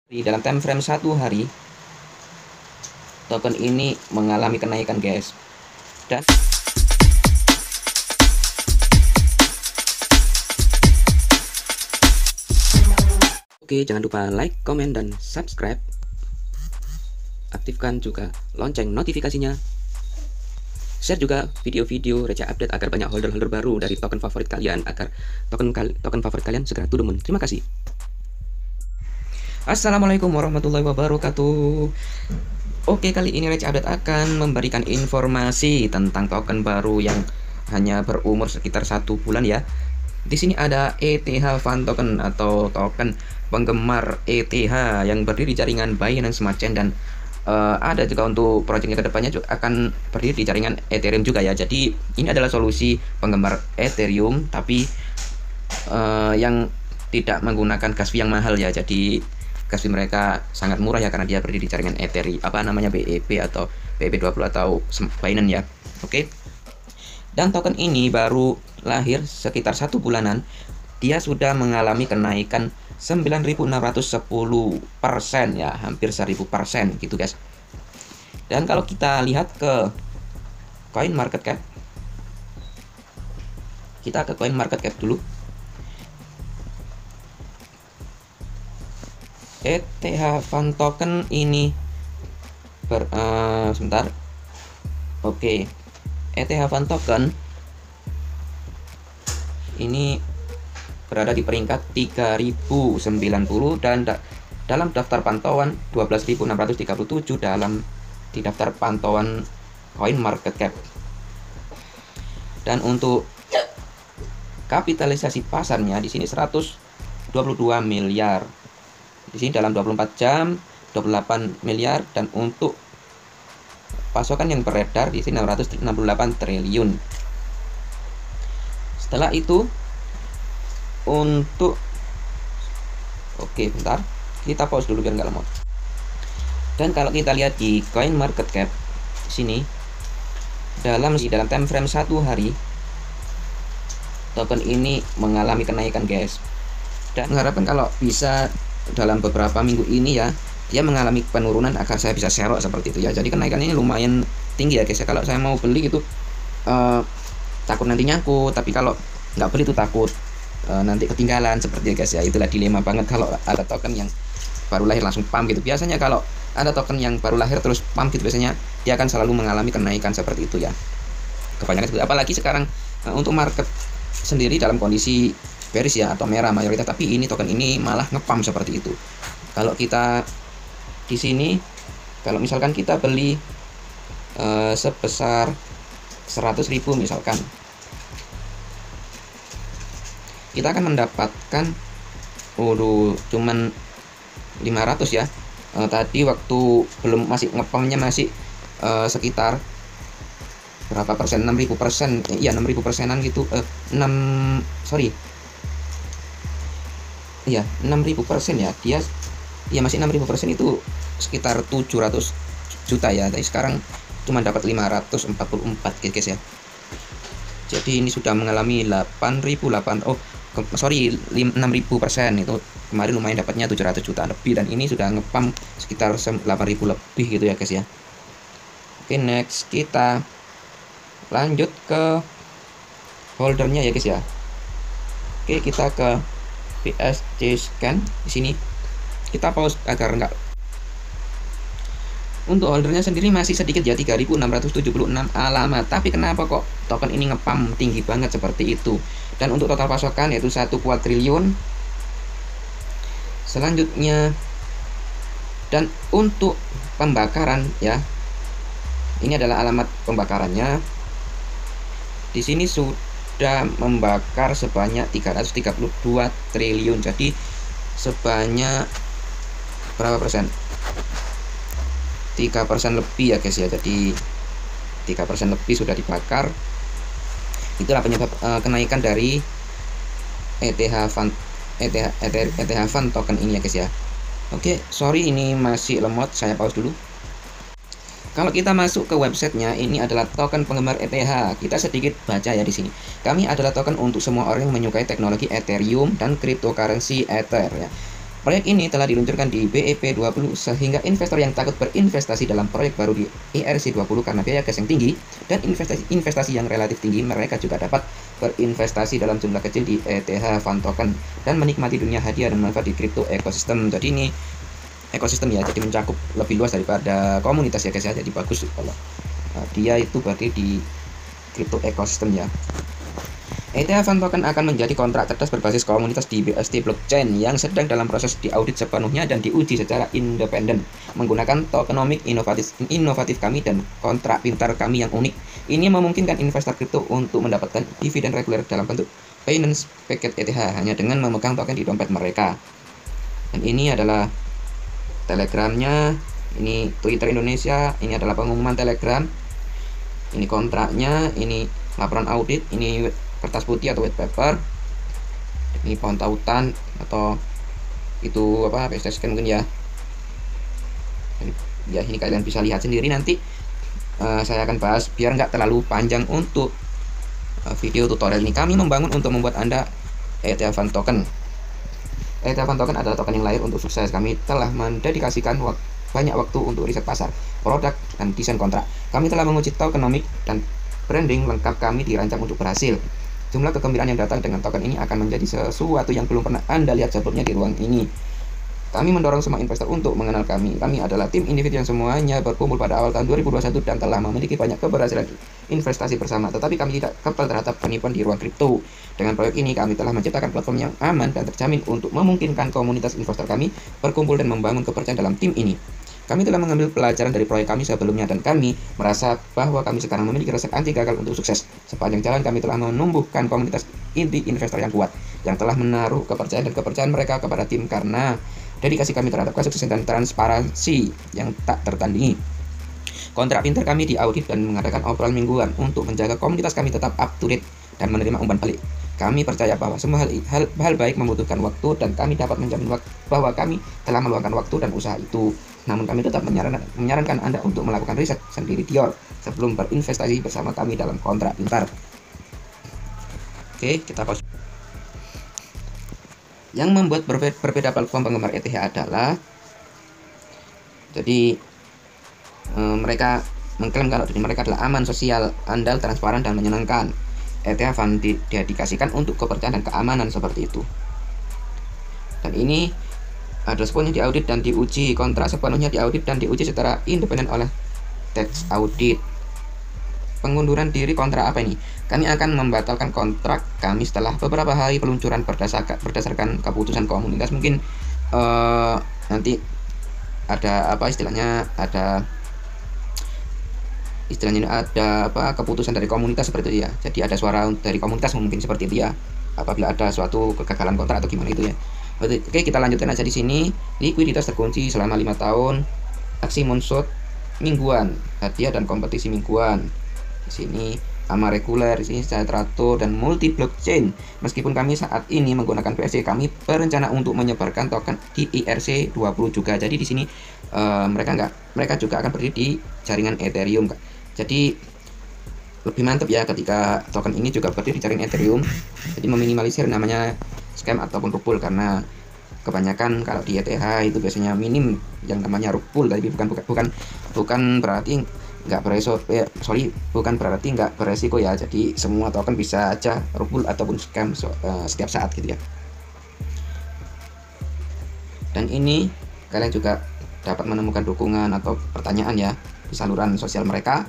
Di dalam time frame 1 hari, token ini mengalami kenaikan, guys. Dan oke, jangan lupa like, komen, dan subscribe. Aktifkan juga lonceng notifikasinya. Share juga video-video receh update agar banyak holder-holder baru dari token favorit kalian, agar token favorit kalian segera to the moon. Terima kasih. Assalamualaikum warahmatullahi wabarakatuh. Oke, kali ini receh update akan memberikan informasi tentang token baru yang hanya berumur sekitar 1 bulan ya. Di sini ada ETH Fan Token atau token penggemar ETH yang berdiri di jaringan Binance Smart Chain, dan ada juga untuk proyeknya kedepannya juga akan berdiri di jaringan Ethereum juga ya. Jadi ini adalah solusi penggemar Ethereum tapi yang tidak menggunakan gas fee yang mahal ya. Jadi gas fee mereka sangat murah ya karena dia berdiri di jaringan Ethereum, apa namanya, BEP atau BEP20 atau Binance ya. Oke. Dan token ini baru lahir sekitar 1 bulanan, dia sudah mengalami kenaikan 9.610% ya, hampir 1000% gitu guys. Dan kalau kita lihat ke coin market cap, kita ke coin market cap dulu. ETH Fan Token ini sebentar. Oke. ETH Fan Token ini berada di peringkat 3090 dan dalam daftar pantauan 12.637 di daftar pantauan coin market cap. Dan untuk kapitalisasi pasarnya di sini 122 miliar. Di sini dalam 24 jam 28 miliar, dan untuk pasokan yang beredar di sini 668 triliun. Setelah itu untuk bentar, kita pause dulu biar nggak lemot. Dan kalau kita lihat di coin market cap sini, dalam time frame 1 hari, token ini mengalami kenaikan, guys. Dan mengharapkan kalau bisa dalam beberapa minggu ini ya, dia mengalami penurunan agar saya bisa serok seperti itu ya. Jadi kenaikan ini lumayan tinggi ya guys ya. Kalau saya mau beli itu takut nanti nyangkut, tapi kalau nggak beli itu takut nanti ketinggalan seperti itu guys ya. Itulah dilema banget kalau ada token yang baru lahir langsung pump gitu. Biasanya kalau ada token yang baru lahir terus pump gitu, biasanya dia akan selalu mengalami kenaikan seperti itu ya. Kebanyakan seperti, apalagi sekarang untuk market sendiri dalam kondisi bearish ya atau merah mayoritas, tapi ini token ini malah ngepump seperti itu. Kalau kita di sini, kalau misalkan kita beli sebesar 100.000 misalkan, kita akan mendapatkan cuman 500 ya. Tadi waktu belum masih ngepumpnya masih sekitar berapa persen, 6.000%, iya 6.000 persenan gitu, 6.000% ya, dia ya masih 6.000%, itu sekitar 700 juta ya. Tapi sekarang cuma dapat 544 guys ya. Jadi ini sudah mengalami 6.000% itu. Kemarin lumayan dapatnya 700 juta lebih, dan ini sudah ngepump sekitar 8.000 lebih gitu ya guys ya. Oke, next kita lanjut ke holdernya ya guys ya. Oke, kita ke BSC scan. Di sini kita pause agar enggak. Untuk holdernya sendiri masih sedikit ya, 3.676 alamat. Tapi kenapa kok token ini ngepump tinggi banget seperti itu? Dan untuk total pasokan yaitu 1 kuadriliun. Selanjutnya, dan untuk pembakaran ya, ini adalah alamat pembakarannya. Di sini sudah membakar sebanyak 332 triliun. Jadi sebanyak berapa persen? 3% lebih ya guys ya. Jadi 3% lebih sudah dibakar. Itulah penyebab kenaikan dari ETH Fan token ini ya guys ya. Oke, sorry ini masih lemot, saya pause dulu. Kalau kita masuk ke websitenya, ini adalah token penggemar ETH. Kita sedikit baca ya di sini. Kami adalah token untuk semua orang yang menyukai teknologi Ethereum dan cryptocurrency Ether ya. Proyek ini telah diluncurkan di BEP20 sehingga investor yang takut berinvestasi dalam proyek baru di ERC20 karena biaya gas yang tinggi dan investasi yang relatif tinggi, mereka juga dapat berinvestasi dalam jumlah kecil di ETH Fund Token dan menikmati dunia hadiah dan manfaat di crypto ekosistem. Jadi ini ekosistem ya, jadi mencakup lebih luas daripada komunitas ya guys ya, jadi bagus kalau dia itu berarti di crypto ekosistem ya. ETH Fund Token akan menjadi kontrak cerdas berbasis komunitas di BST blockchain yang sedang dalam proses diaudit sepenuhnya dan diuji secara independen menggunakan tokenomics inovatif kami dan kontrak pintar kami yang unik. Ini memungkinkan investor kripto untuk mendapatkan dividen reguler dalam bentuk Binance Packet ETH hanya dengan memegang token di dompet mereka. Dan ini adalah Telegramnya, ini Twitter Indonesia, ini adalah pengumuman Telegram, ini kontraknya, ini laporan audit, ini kertas putih atau white paper, ini pohon tautan atau itu apa PSSK mungkin ya. Ya ini kalian bisa lihat sendiri nanti. Saya akan bahas biar nggak terlalu panjang untuk video tutorial ini. Kami membangun untuk membuat Anda ETH Fund Token. ETH Fund Token adalah token yang lahir untuk sukses. Kami telah mendedikasikan banyak waktu untuk riset pasar, produk, dan desain kontrak. Kami telah menguji tokenomics dan branding lengkap kami dirancang untuk berhasil. Jumlah kegembiraan yang datang dengan token ini akan menjadi sesuatu yang belum pernah Anda lihat sebelumnya di ruang ini. Kami mendorong semua investor untuk mengenal kami. Kami adalah tim individu yang semuanya berkumpul pada awal tahun 2021 dan telah memiliki banyak keberhasilan investasi bersama. Tetapi kami tidak kebal terhadap penipuan di ruang kripto. Dengan proyek ini, kami telah menciptakan platform yang aman dan terjamin untuk memungkinkan komunitas investor kami berkumpul dan membangun kepercayaan dalam tim ini. Kami telah mengambil pelajaran dari proyek kami sebelumnya dan kami merasa bahwa kami sekarang memiliki resep anti gagal untuk sukses. Sepanjang jalan kami telah menumbuhkan komunitas inti investor yang kuat yang telah menaruh kepercayaan mereka kepada tim karena dedikasi kami terhadap kesuksesan dan transparansi yang tak tertandingi. Kontrak pintar kami diaudit dan mengadakan obrolan mingguan untuk menjaga komunitas kami tetap up to date dan menerima umpan balik. Kami percaya bahwa semua hal baik membutuhkan waktu dan kami dapat menjamin bahwa kami telah meluangkan waktu dan usaha itu. Namun kami tetap menyarankan Anda untuk melakukan riset sendiri sebelum berinvestasi bersama kami dalam kontrak pintar. Oke, kita pause. Yang membuat berbeda platform penggemar ETH adalah jadi mereka mengklaim kalau diri mereka adalah aman, sosial, andal, transparan, dan menyenangkan. ETH Fund didedikasikan untuk kepercayaan dan keamanan seperti itu. Dan ini ada sepenuhnya diaudit dan diuji, kontrak sepenuhnya diaudit dan diuji secara independen oleh tax audit. Pengunduran diri kontrak apa ini? Kami akan membatalkan kontrak kami setelah beberapa hari peluncuran berdasarkan keputusan komunitas. Mungkin nanti ada apa istilahnya, ada keputusan dari komunitas seperti itu ya. Jadi ada suara dari komunitas mungkin seperti itu ya. Apabila ada suatu kegagalan kontrak atau gimana itu ya. Oke, kita lanjutkan aja di sini. Likuiditas terkunci selama 5 tahun. Aksi moonshot mingguan, hadiah dan kompetisi mingguan. Di sini sama reguler, di sini secara teratur dan multi blockchain. Meskipun kami saat ini menggunakan BSC, kami berencana untuk menyebarkan token di ERC20 juga. Jadi di sini mereka juga akan berdiri di jaringan Ethereum. Jadi lebih mantap ya ketika token ini juga berdiri di jaringan Ethereum. Jadi meminimalisir namanya scam ataupun rug pull, karena kebanyakan kalau di ETH itu biasanya minim yang namanya rug pull, tapi bukan berarti nggak beresiko ya. Jadi semua token bisa aja rug pull ataupun scam setiap saat gitu ya. Dan ini kalian juga dapat menemukan dukungan atau pertanyaan ya di saluran sosial mereka.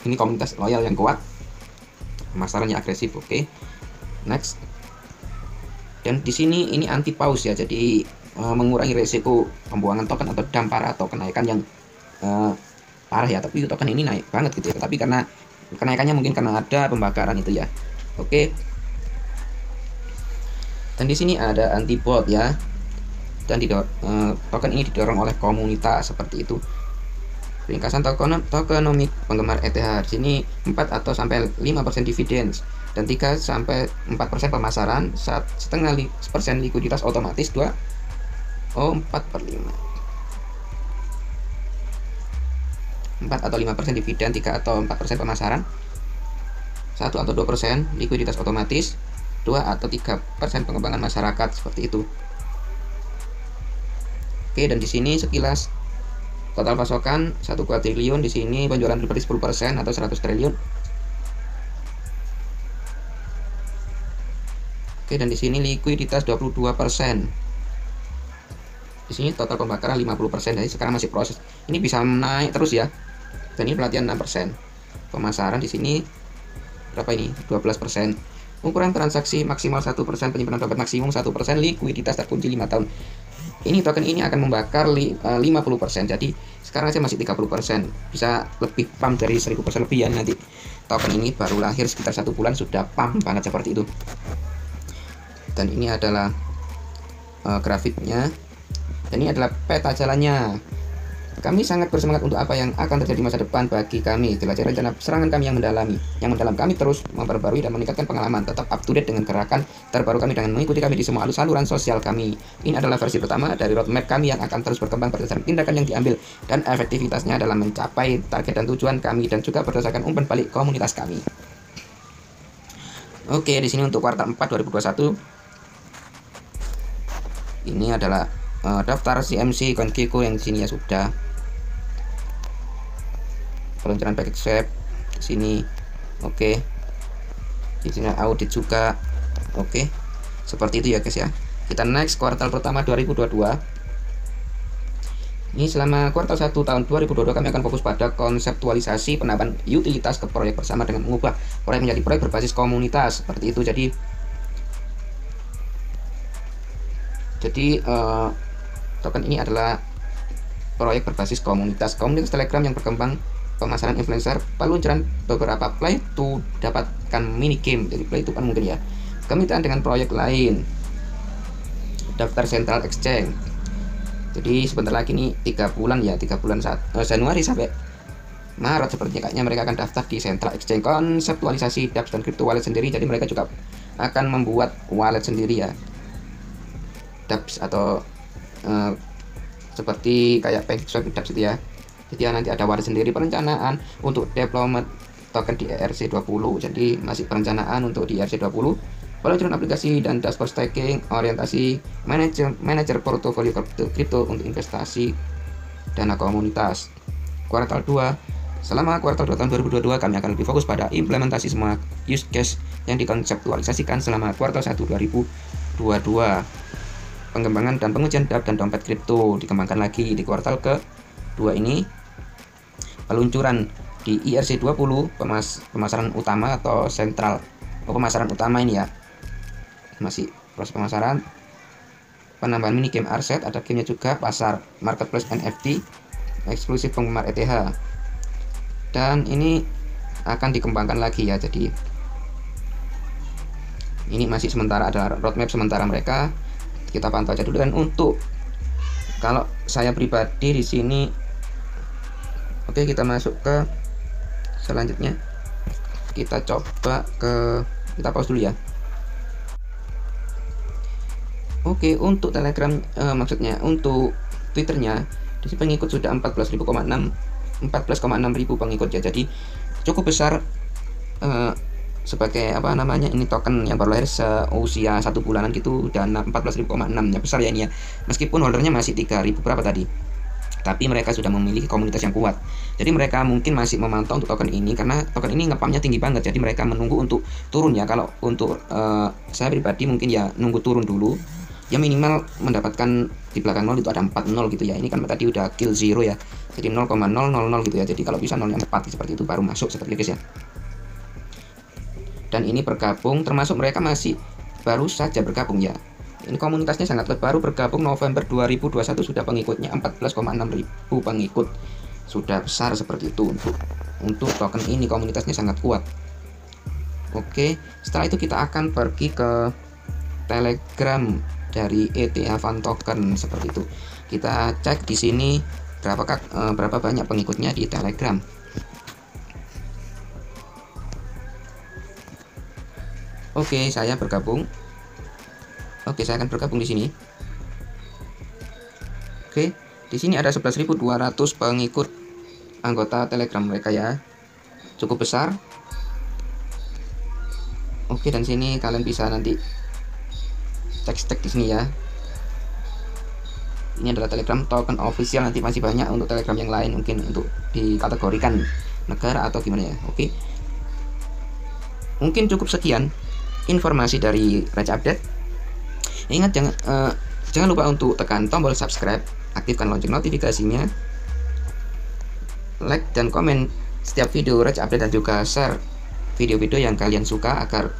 Ini komunitas loyal yang kuat, pemasarannya agresif. Oke. Next. Dan di sini ini anti pause ya, jadi mengurangi resiko pembuangan token atau dampar atau kenaikan yang parah ya. Tapi token ini naik banget gitu ya, tapi karena kenaikannya mungkin karena ada pembakaran itu ya. Oke. Dan di sini ada anti bot ya, dan token ini didorong oleh komunitas seperti itu. Ringkasan tokenomics penggemar ETH di sini 4 atau sampai 5% dividends dan 3 sampai 4% pemasaran, 1,5% likuiditas otomatis, 4/5. 4 atau 5% dividen, 3 atau 4% pemasaran, 1 atau 2% likuiditas otomatis, 2 atau 3% pengembangan masyarakat seperti itu. Oke, dan di sini sekilas total pasokan 1 kuadriliun, di sini penjualan pribadi 10% atau 100 triliun. Oke, dan di sini likuiditas 22%. Di sini total pembakaran 50%, jadi sekarang masih proses. Ini bisa naik terus ya. Dan ini pelatihan 6%. Pemasaran di sini berapa ini? 12%. Ukuran transaksi maksimal 1%, penyimpanan dompet maksimum 1%, likuiditas terkunci 5 tahun. Ini token ini akan membakar 50%. Jadi sekarang saya masih 30%. Bisa lebih pump dari 1000% lebih ya nanti. Token ini baru lahir sekitar 1 bulan sudah pump banget seperti itu. Dan ini adalah grafiknya. Dan ini adalah peta jalannya. Kami sangat bersemangat untuk apa yang akan terjadi masa depan bagi kami. Jelajah rencana serangan kami yang mendalam. Kami terus memperbarui dan meningkatkan pengalaman, tetap up to date dengan gerakan terbaru kami dengan mengikuti kami di semua saluran sosial kami. Ini adalah versi pertama dari roadmap kami yang akan terus berkembang berdasarkan tindakan yang diambil dan efektivitasnya dalam mencapai target dan tujuan kami, dan juga berdasarkan umpan balik komunitas kami. Oke, di sini untuk kuartal 4 2021 ini adalah daftar CMC CoinGecko yang di sini ya sudah peluncuran package swap di sini. Oke, di sini audit juga. Oke, seperti itu ya guys ya. Kita next kuartal pertama 2022. Ini selama kuartal 1 tahun 2022 kami akan fokus pada konseptualisasi penambahan utilitas ke proyek bersama dengan mengubah proyek menjadi proyek berbasis komunitas seperti itu. Jadi token ini adalah proyek berbasis komunitas Telegram yang berkembang, pemasaran influencer, peluncuran beberapa play to dapatkan mini game. Jadi play to kan mungkin ya, kemitraan dengan proyek lain, daftar Central Exchange. Jadi sebentar lagi nih 3 bulan ya, 3 bulan Januari sampai Maret sepertinya kayaknya mereka akan daftar di Central Exchange. Konseptualisasi dApps dan crypto wallet sendiri, jadi mereka juga akan membuat wallet sendiri ya, dApps atau seperti kayak PancakeSwap dApps itu ya. Jadi nanti ada wallet sendiri. Perencanaan untuk development token di ERC20, jadi masih perencanaan untuk di ERC20. Peluncuran aplikasi dan dashboard staking, orientasi manajer portofolio kripto untuk investasi dana komunitas. Kuartal 2, selama kuartal 2 tahun 2022 kami akan lebih fokus pada implementasi semua use case yang dikonseptualisasikan selama kuartal 1 2022. Pengembangan dan pengujian dApp dan dompet kripto dikembangkan lagi di kuartal ke-2 ini. Peluncuran di ERC20, pemasaran utama atau sentral pemasaran utama ini ya, masih proses pemasaran. Penambahan mini game Arset, ada gamenya juga, pasar marketplace NFT eksklusif penggemar ETH, dan ini akan dikembangkan lagi ya. Jadi ini masih sementara, ada roadmap sementara mereka, kita pantau aja dulu. Dan untuk kalau saya pribadi di sini, oke, kita masuk ke selanjutnya. Kita coba kita pause dulu ya. Oke, untuk Telegram maksudnya untuk Twitternya di sini pengikut sudah 14,6 ribu pengikut ya. Jadi cukup besar sebagai apa namanya, ini token yang baru lahir seusia 1 bulanan gitu, dan 14,6 ya, besar ya ini ya. Meskipun holdernya masih 3.000 berapa tadi, tapi mereka sudah memiliki komunitas yang kuat. Jadi mereka mungkin masih memantau untuk token ini karena token ini ngepumpnya tinggi banget. Jadi mereka menunggu untuk turun ya. Kalau untuk saya pribadi mungkin ya nunggu turun dulu ya, minimal mendapatkan di belakang 0 itu ada 40 gitu ya. Ini kan tadi udah kill zero ya, jadi 0,000 gitu ya. Jadi kalau bisa 0,4 seperti itu baru masuk seperti itu guys ya. Dan ini bergabung, termasuk mereka masih baru saja bergabung ya. Ini komunitasnya sangat baru bergabung November 2021, sudah pengikutnya 14,6 ribu pengikut, sudah besar seperti itu. Untuk token ini komunitasnya sangat kuat. Oke, setelah itu kita akan pergi ke Telegram dari ETH Fund Token seperti itu. Kita cek di sini berapa banyak pengikutnya di Telegram. Oke, saya bergabung. Oke, saya akan bergabung di sini. Oke, di sini ada 11.200 pengikut anggota Telegram mereka ya. Cukup besar. Oke, dan sini kalian bisa nanti cek di sini ya. ini adalah Telegram token official. Nanti masih banyak untuk Telegram yang lain, mungkin untuk dikategorikan negara atau gimana ya. Oke, mungkin cukup sekian informasi dari Rage Update. Ingat, jangan lupa untuk tekan tombol subscribe, aktifkan lonceng notifikasinya, like dan komen setiap video Rage Update, dan juga share video-video yang kalian suka agar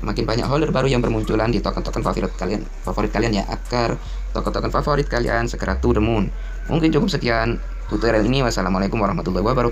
makin banyak holder baru yang bermunculan di token-token favorit kalian ya, agar token-token favorit kalian segera to the moon. Mungkin cukup sekian tutorial ini. Wassalamualaikum warahmatullahi wabarakatuh.